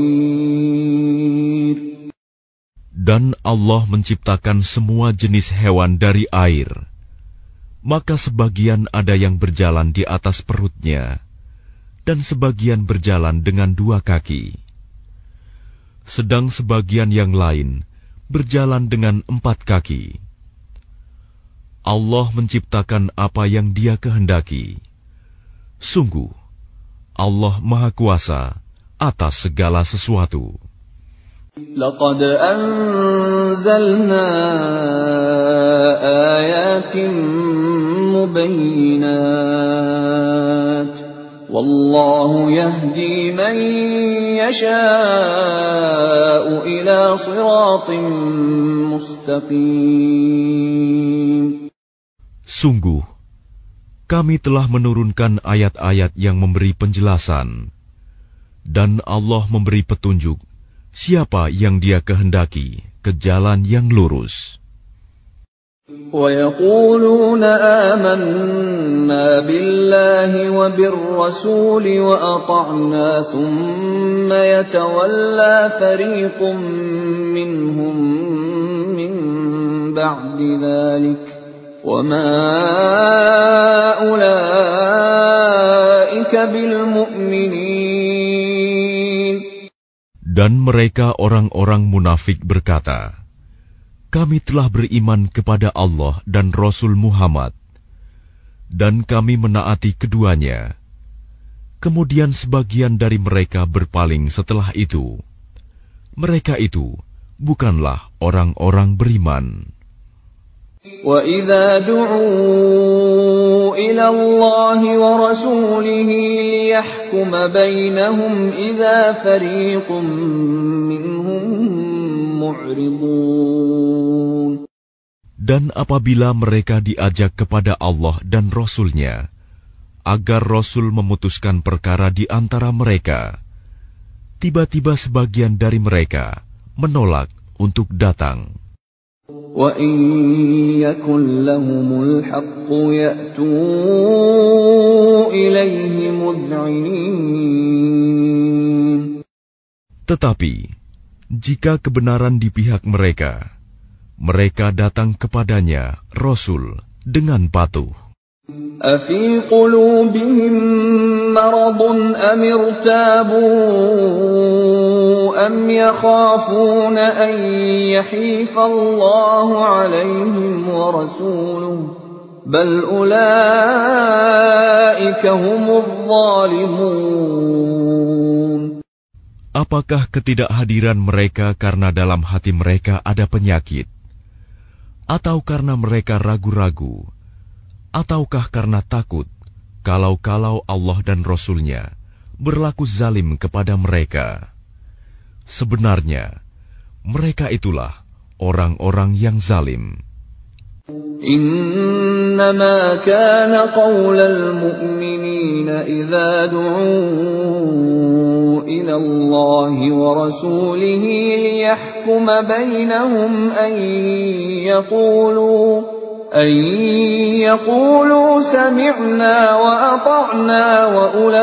Speaker 2: Dan Allah menciptakan semua jenis hewan dari air, maka sebagian ada yang berjalan di atas perutnya, dan sebagian berjalan dengan dua kaki. Sedang sebagian yang lain berjalan dengan 4 kaki. Allah menciptakan apa yang Dia kehendaki. Sungguh, Allah Maha Kuasa atas segala sesuatu.
Speaker 1: Laqad anzalna آيات مبينات والله يهدي من يشاء إلى صراط مستقيم.
Speaker 2: Sungguh, kami telah menurunkan ayat-ayat yang memberi penjelasan, dan Allah memberi petunjuk siapa yang Dia kehendaki ke jalan yang lurus.
Speaker 1: وَيَقُولُونَ آمَنَّا بِاللَّهِ وَبِالرَّسُولِ وَأَطَعْنَا ثُمَّ يَتَوَلَّى فَرِيقٌ مِّنْهُم مِّن بَعْدِ ذَلِكَ وَمَا أُولَٰئِكَ بِالْمُؤْمِنِينَ.
Speaker 2: Dan mereka orang-orang munafik berkata, kami telah beriman kepada Allah dan Rasul Muhammad, dan kami menaati keduanya. Kemudian sebagian dari mereka berpaling setelah itu. Mereka itu bukanlah orang-orang beriman.
Speaker 1: وَإِذَا دُعُوا إِلَى اللَّهِ وَرَسُولِهِ لِيَحْكُمَ بَيْنَهُمْ إِذَا فَرِيقٌ مِّنْهُم مُّعْرِضُونَ.
Speaker 2: Dan apabila mereka diajak kepada Allah dan Rasul-Nya, agar Rasul memutuskan perkara di antara mereka, tiba-tiba sebagian dari mereka menolak untuk datang.
Speaker 1: وَإِن يَكُن لَّهُمُ الْحَقُّ يَأْتُوا إِلَيْهِ مُذْعِنِينَ.
Speaker 2: Tetapi, jika kebenaran di pihak mereka, mereka datang kepadanya, Rasul, dengan patuh.
Speaker 1: أَفِي قُلُوبِهِم مَّرَضٌ أَمِ ارْتَابُوا أَمْ يَخَافُونَ أَن يَحِيفَ اللَّهُ عَلَيْهِمْ وَرَسُولُهُ بَلْ أُولَٰئِكَ هُمُ الظَّالِمُونَ.
Speaker 2: Apakah ketidakhadiran mereka karena dalam hati mereka ada penyakit? Atau karena mereka ragu-ragu? Ataukah karena takut kalau-kalau Allah dan Rasul-Nya berlaku zalim kepada mereka? Sebenarnya, mereka itulah orang-orang yang zalim.
Speaker 1: إنما كان قول المؤمنين إذا دعوا إلى الله ورسوله ليحكم بينهم أن يقولوا سمعنا وأطعنا وأولئك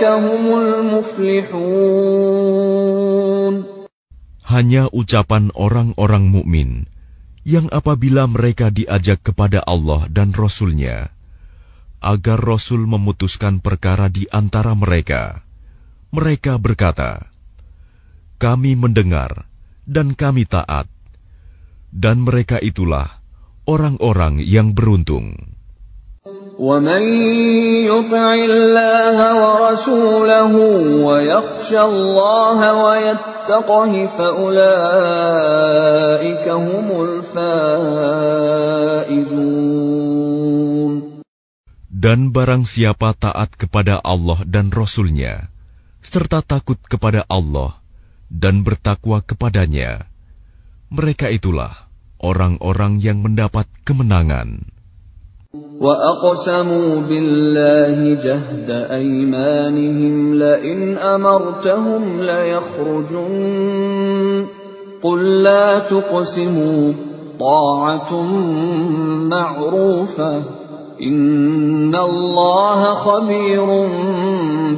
Speaker 1: هم المفلحون.
Speaker 2: Hanya ucapan orang-orang mukmin yang apabila mereka diajak kepada Allah dan Rasul-Nya, agar Rasul memutuskan perkara di antara mereka, mereka berkata, kami mendengar dan kami taat, dan mereka itulah orang-orang yang beruntung.
Speaker 1: وَمَن يُطِعِ اللَّهَ وَرَسُولَهُ وَيَخْشَ اللَّهَ وَيَتَّقْهِ فَأُولَٰئِكَ هُمُ الْفَائِزُونَ.
Speaker 2: Dan barang siapa taat kepada Allah dan Rasul-Nya, serta takut kepada Allah dan bertakwa kepadanya, mereka itulah orang-orang yang mendapat kemenangan.
Speaker 1: وَأَقْسَمُوا بِاللَّهِ جَهْدَ أَيْمَانِهِمْ لَئِنْ أَمَرْتَهُمْ لَيَخْرُجُنَّ قُل لَّا تُقْسِمُوا طَاعَةٌ مَّعْرُوفَةٌ إِنَّ اللَّهَ خَبِيرٌ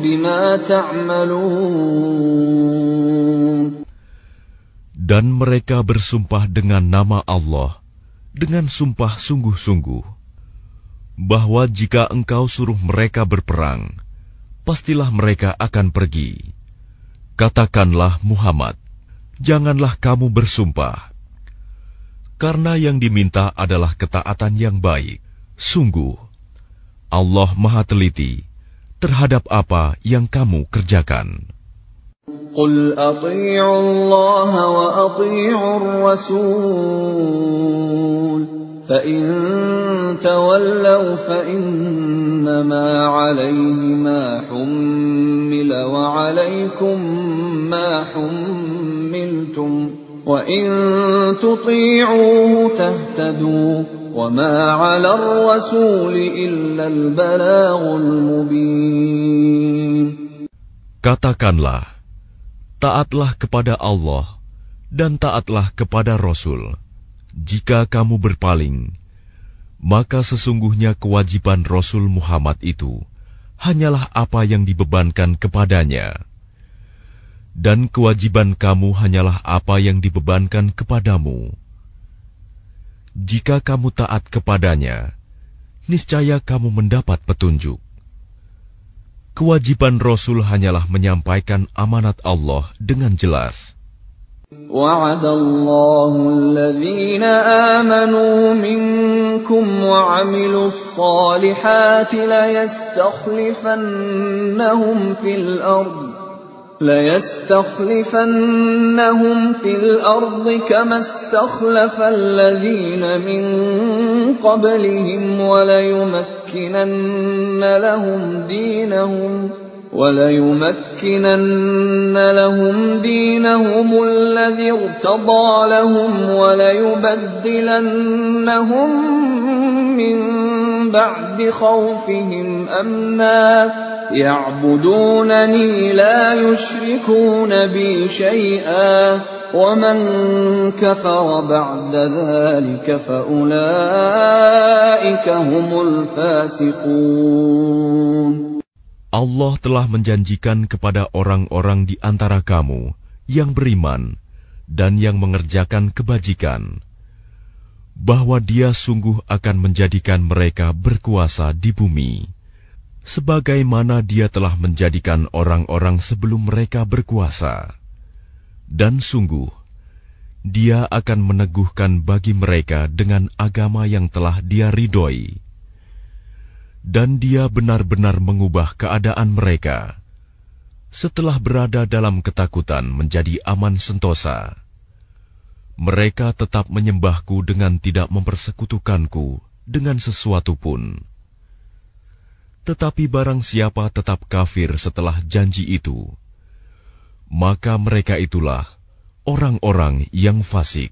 Speaker 1: بِمَا تَعْمَلُونَ.
Speaker 2: Dan mereka bersumpah dengan nama Allah, dengan sumpah sungguh-sungguh, bahwa jika engkau suruh mereka berperang, pastilah mereka akan pergi. Katakanlah Muhammad, janganlah kamu bersumpah, karena yang diminta adalah ketaatan yang baik. Sungguh, Allah Maha Teliti terhadap apa yang kamu kerjakan.
Speaker 1: قل أطيعوا الله وأطيعوا الرسول فإن تولوا فإنما عليه ما حمل وعليكم ما حملتم وإن تطيعوه تهتدوا وما على الرسول إلا البلاغ المبين.
Speaker 2: Katakanlah, taatlah kepada Allah dan taatlah kepada Rasul. Jika kamu berpaling, maka sesungguhnya kewajiban Rasul Muhammad itu hanyalah apa yang dibebankan kepadanya. Dan kewajiban kamu hanyalah apa yang dibebankan kepadamu. Jika kamu taat kepadanya, niscaya kamu mendapat petunjuk. Kewajiban Rasul hanyalah menyampaikan amanat Allah dengan jelas.
Speaker 1: وعد الله الذين آمنوا منكم وعملوا الصالحات ليستخلفنهم في الأرض كما استخلف الذين من قبلهم وليمكنن لهم دينهم الذي ارتضى لهم وليبدلنهم من بعد خوفهم أمنا يعبدونني لا يشركون بي شيئا ومن كفر بعد ذلك فأولئك هم الفاسقون.
Speaker 2: Allah telah menjanjikan kepada orang-orang di antara kamu yang beriman dan yang mengerjakan kebajikan, bahwa Dia sungguh akan menjadikan mereka berkuasa di bumi, sebagaimana Dia telah menjadikan orang-orang sebelum mereka berkuasa. Dan sungguh, Dia akan meneguhkan bagi mereka dengan agama yang telah Dia ridhoi. Dan Dia benar-benar mengubah keadaan mereka setelah berada dalam ketakutan menjadi aman sentosa. Mereka tetap menyembahku dengan tidak mempersekutukanku dengan sesuatu pun. Tetapi barang siapa tetap kafir setelah janji itu, maka mereka itulah orang-orang yang fasik.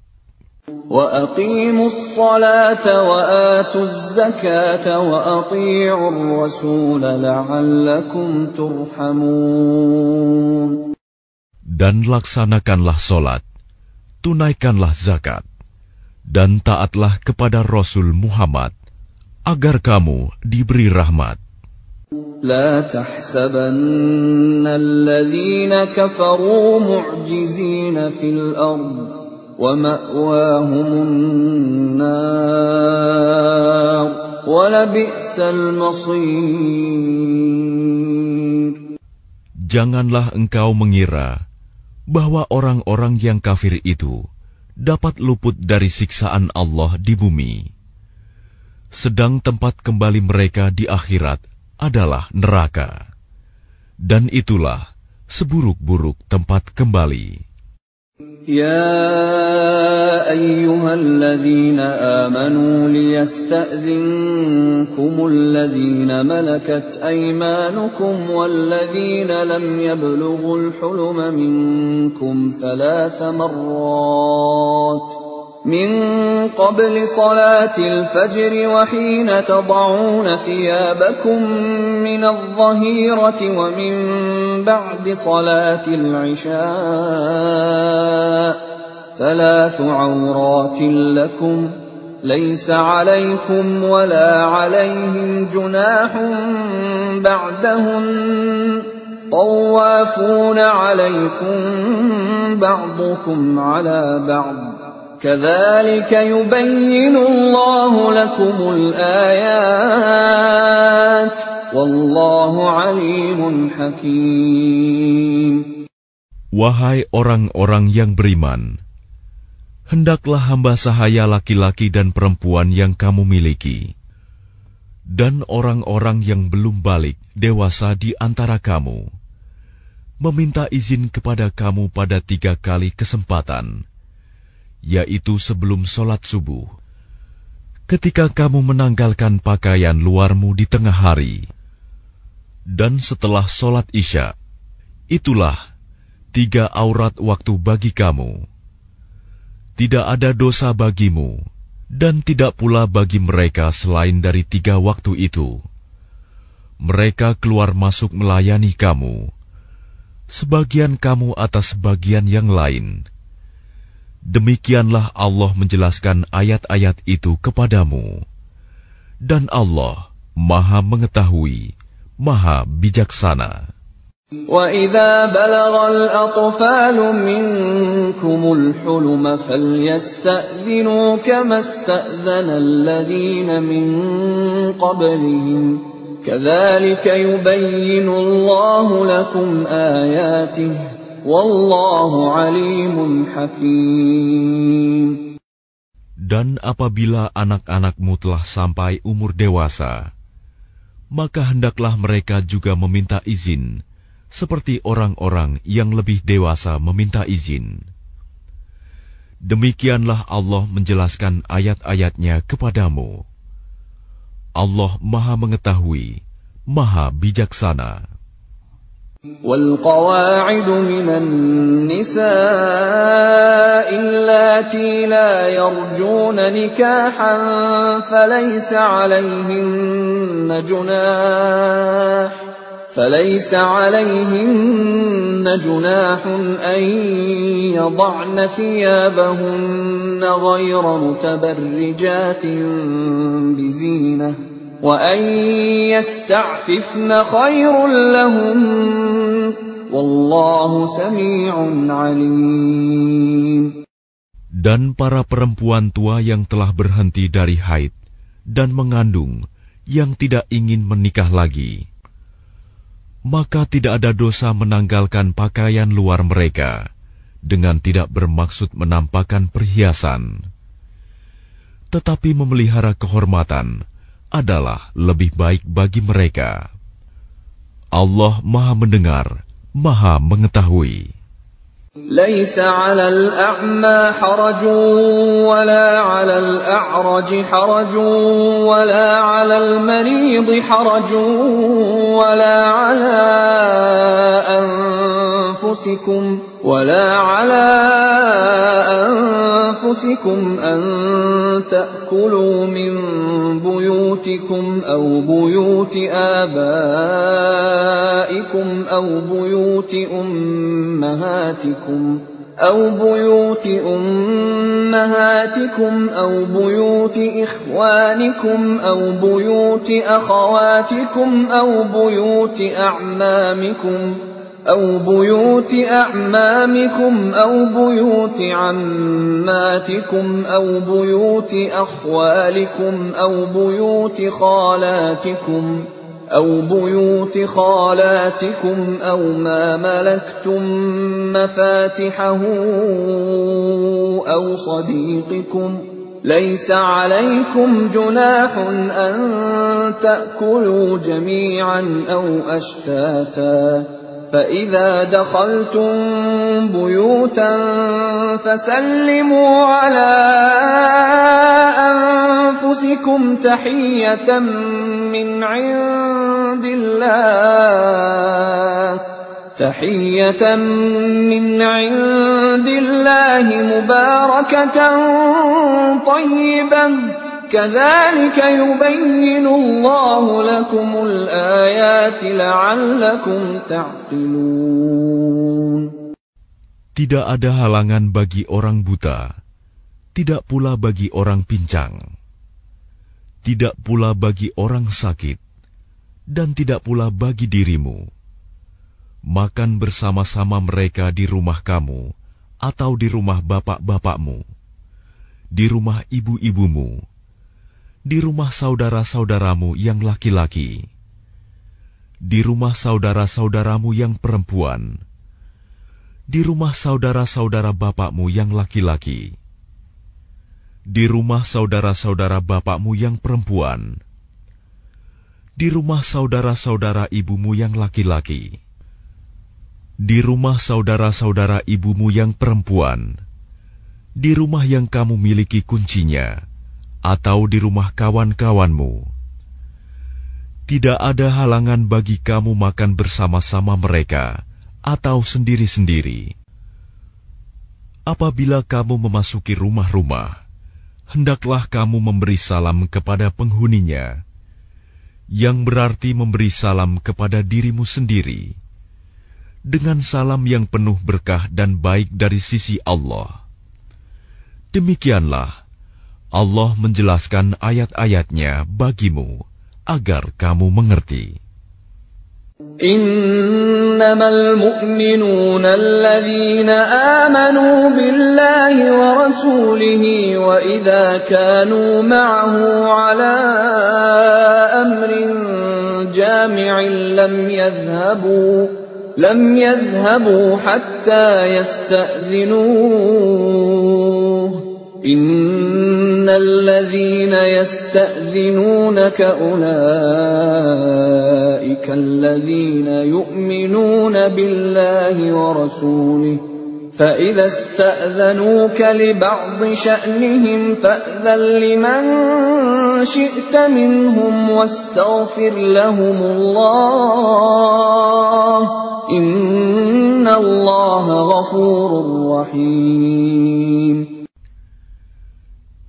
Speaker 1: وَأَقِيمُوا الصَّلَاةَ وَآتُوا الزَّكَاةَ وَأَطِيعُوا الرَّسُولَ لَعَلَّكُمْ تُرْحَمُونَ.
Speaker 2: Dan laksanakanlah solat, tunaikanlah zakat, dan taatlah kepada Rasul Muhammad, agar kamu diberi rahmat.
Speaker 1: لا تحسبن الذين كفروا معجزين في الأرض ومأواهم النار ولبئس المصير.
Speaker 2: Janganlah engkau mengira bahwa orang-orang yang kafir itu dapat luput dari siksaan Allah di bumi, sedang tempat kembali mereka di akhirat adalah neraka, dan itulah seburuk-buruk tempat kembali.
Speaker 1: يا أيها الذين آمنوا ليستأذنكم الذين ملكت أيمانكم والذين لم يبلغوا الحلم منكم 3 مرات من قبل صلاة الفجر وحين تضعون ثيابكم من الظهيرة ومن بعد صلاة العشاء 3 عورات لكم ليس عليكم ولا عليهم جناح بعدهن طوافون عليكم بعضكم على بعض كذلك يبين الله لكم الآيات والله عليم حكيم.
Speaker 2: Wahai orang-orang yang beriman, hendaklah hamba sahaya laki-laki dan perempuan yang kamu miliki, dan orang-orang yang belum balik dewasa di antara kamu, meminta izin kepada kamu pada 3 kali kesempatan, yaitu sebelum sholat subuh, ketika kamu menanggalkan pakaian luarmu di tengah hari, dan setelah sholat isya. Itulah 3 aurat waktu bagi kamu. Tidak ada dosa bagimu, dan tidak pula bagi mereka selain dari 3 waktu itu. Mereka keluar masuk melayani kamu, sebagian kamu atas sebagian yang lain. Demikianlah Allah menjelaskan ayat-ayat itu kepadamu. Dan Allah Maha Mengetahui, Maha Bijaksana.
Speaker 1: وَإِذَا بَلَغَ الْأَطْفَالُ مِنكُمُ الْحُلُمَ فَلْيَسْتَأْذِنُوا كَمَا اسْتَأْذَنَ الَّذِينَ مِن قَبْلِهِمْ كَذَلِكَ يُبَيِّنُ اللَّهُ لَكُمْ آيَاتِهِ وَاللَّهُ عَلِيمٌ حَكِيمٌ.
Speaker 2: Dan apabila anak-anakmu telah sampai umur dewasa, maka hendaklah mereka juga meminta izin, seperti orang-orang yang lebih dewasa meminta izin. Demikianlah Allah menjelaskan ayat-ayatnya kepadamu. Allah Maha Mengetahui, Maha Bijaksana.
Speaker 1: وَالْقَوَاعِدُ مِنَ النِّسَاءِ اللَّاتِي لَا يَرْجُونَ نِكَاحًا فَلَيْسَ عَلَيْهِنَّ جُنَاحٌ أَن يَضَعْنَ ثِيَابَهُنَّ غَيْرَ مُتَبَرِّجَاتٍ بِزِينَةٍ وَأَن يَسْتَعْفِفْنَ خَيْرٌ لَّهُنَّ وَاللَّهُ سَمِيعٌ عَلِيمٌ.
Speaker 2: Dan para perempuan tua yang telah berhenti dari haid dan mengandung yang tidak ingin menikah lagi, maka tidak ada dosa menanggalkan pakaian luar mereka dengan tidak bermaksud menampakkan perhiasan. Tetapi memelihara kehormatan adalah lebih baik bagi mereka. Allah Maha Mendengar, Maha Mengetahui.
Speaker 1: لَيْسَ عَلَى الْأَعْمَى حَرَجٌ وَلَا عَلَى الْأَعْرَجِ حَرَجٌ وَلَا عَلَى الْمَرِيضِ حَرَجٌ وَلَا عَلَى أَنفُسِكُمْ أَن تَأْكُلُوا مِن بُيُوتِكُمْ أَوْ بُيُوتِ آبَائِكُمْ أَوْ بُيُوتِ أُمَّهَاتِكُمْ أَوْ بُيُوتِ إِخْوَانِكُمْ أَوْ بُيُوتِ أَخَوَاتِكُمْ أَوْ بُيُوتِ أَعْمَامِكُمْ أَوْ بُيُوتِ عَمَّاتِكُمْ أَوْ بُيُوتِ أَخْوَالِكُمْ أَوْ بُيُوتِ خَالَاتِكُمْ أَوْ مَا مَلَكْتُمْ مَفَاتِحَهُ أَوْ صَدِيقِكُمْ لَيْسَ عَلَيْكُمْ جُنَاحٌ أَن تَأْكُلُوا جَمِيعًا أَوْ أَشْتَاتًا فَإِذَا دَخَلْتُم بُيُوتًا فَسَلِّمُوا عَلَىٰ أَنفُسِكُمْ تَحِيَّةً مِّنْ عِندِ اللَّهِ مُبَارَكَةً طَيِّبَةً كَذَلِكَ يُبَيِّنُ اللَّهُ لَكُمُ الْآيَاتِ لَعَلَّكُمْ تَعْقِلُونَ.
Speaker 2: Tidak ada halangan bagi orang buta, tidak pula bagi orang pincang, tidak pula bagi orang sakit, dan tidak pula bagi dirimu. Makan bersama-sama mereka di rumah kamu, atau di rumah bapak-bapakmu, di rumah ibu-ibumu, di rumah saudara-saudaramu yang laki-laki, di rumah saudara-saudaramu yang perempuan, di rumah saudara-saudara bapakmu yang laki-laki, di rumah saudara-saudara bapakmu yang perempuan, di rumah saudara-saudara ibumu yang laki-laki, di rumah saudara-saudara ibumu yang perempuan, di rumah yang kamu miliki kuncinya, atau di rumah kawan-kawanmu. Tidak ada halangan bagi kamu makan bersama-sama mereka atau sendiri-sendiri. Apabila kamu memasuki rumah-rumah, hendaklah kamu memberi salam kepada penghuninya, yang berarti memberi salam kepada dirimu sendiri, dengan salam yang penuh berkah dan baik dari sisi Allah. Demikianlah Allah menjelaskan ayat-ayatnya bagimu agar kamu mengerti.
Speaker 1: Innamal mu'minuna alladhina amanu billahi wa rasulihi wa idha kanu ma'ahu ala amrin jami'in lam yadhhabu hatta yasta'zinuhu. Innal ladhina yasta'zinunaka ulaika alladhina yu'minuna billahi wa rasulihi fa idza ista'zanuka li ba'dhi sha'nihim fa'dhan liman syi'ta minhum wastaghfir lahumullah innallaha ghafurur rahim.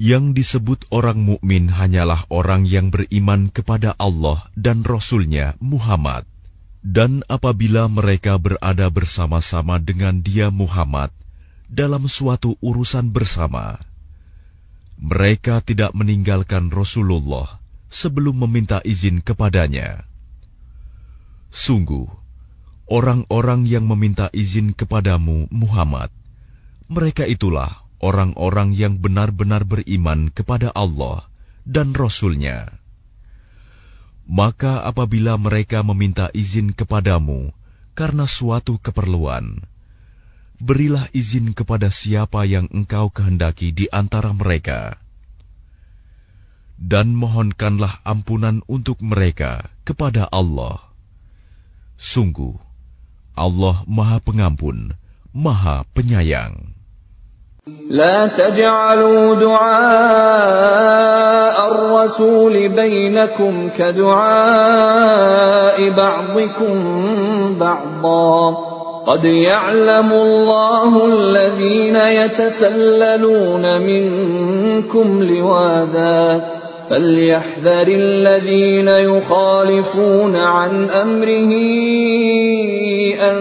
Speaker 2: Yang disebut orang mukmin hanyalah orang yang beriman kepada Allah dan Rasul-Nya Muhammad. Dan apabila mereka berada bersama-sama dengan dia Muhammad dalam suatu urusan bersama, mereka tidak meninggalkan Rasulullah sebelum meminta izin kepadanya. Sungguh, orang-orang yang meminta izin kepadamu Muhammad, mereka itulah orang-orang yang benar-benar beriman kepada Allah dan Rasul-Nya. Maka apabila mereka meminta izin kepadamu karena suatu keperluan, berilah izin kepada siapa yang engkau kehendaki di antara mereka. Dan mohonkanlah ampunan untuk mereka kepada Allah. Sungguh, Allah Maha Pengampun, Maha Penyayang.
Speaker 1: لا تجعلوا دعاء الرسول بينكم كدعاء بعضكم بعضا قد يعلم الله الذين يتسللون منكم لواذا فليحذر الذين يخالفون عن أمره أن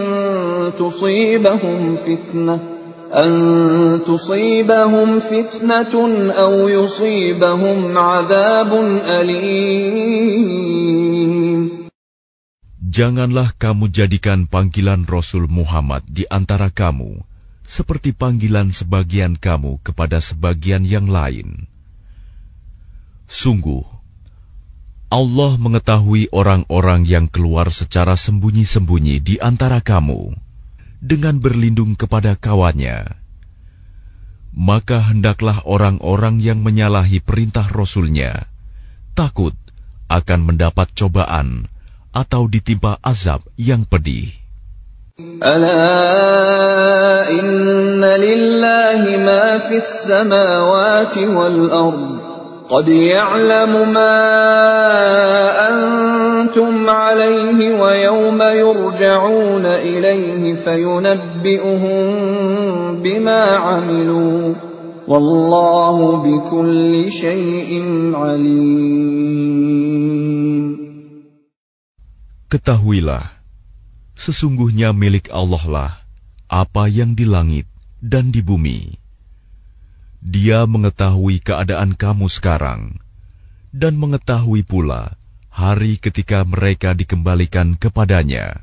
Speaker 1: تصيبهم فتنة أو يصيبهم عذاب أليم.
Speaker 2: Janganlah kamu jadikan panggilan Rasul Muhammad di antara kamu seperti panggilan sebagian kamu kepada sebagian yang lain. Sungguh, Allah mengetahui orang-orang yang keluar secara sembunyi-sembunyi di antara kamu dengan berlindung kepada kawannya. Maka hendaklah orang-orang yang menyalahi perintah Rasul-Nya takut akan mendapat cobaan atau ditimpa azab yang pedih.
Speaker 1: Ala inna lillahi ma fis samawati wal ard. قد يعلم ما أنتم عليه ويوم يرجعون إليه فينبئهم بما عملوا والله بكل شيء عليم.
Speaker 2: Ketahuilah, sesungguhnya milik Allah lah apa yang di langit dan di bumi. Dia mengetahui keadaan kamu sekarang, dan mengetahui pula hari ketika mereka dikembalikan kepadanya.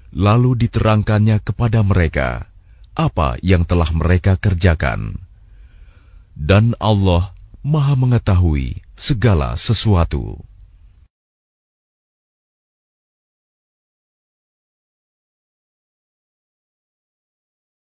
Speaker 2: Lalu diterangkannya kepada mereka apa yang telah mereka kerjakan. Dan Allah Maha mengetahui segala sesuatu.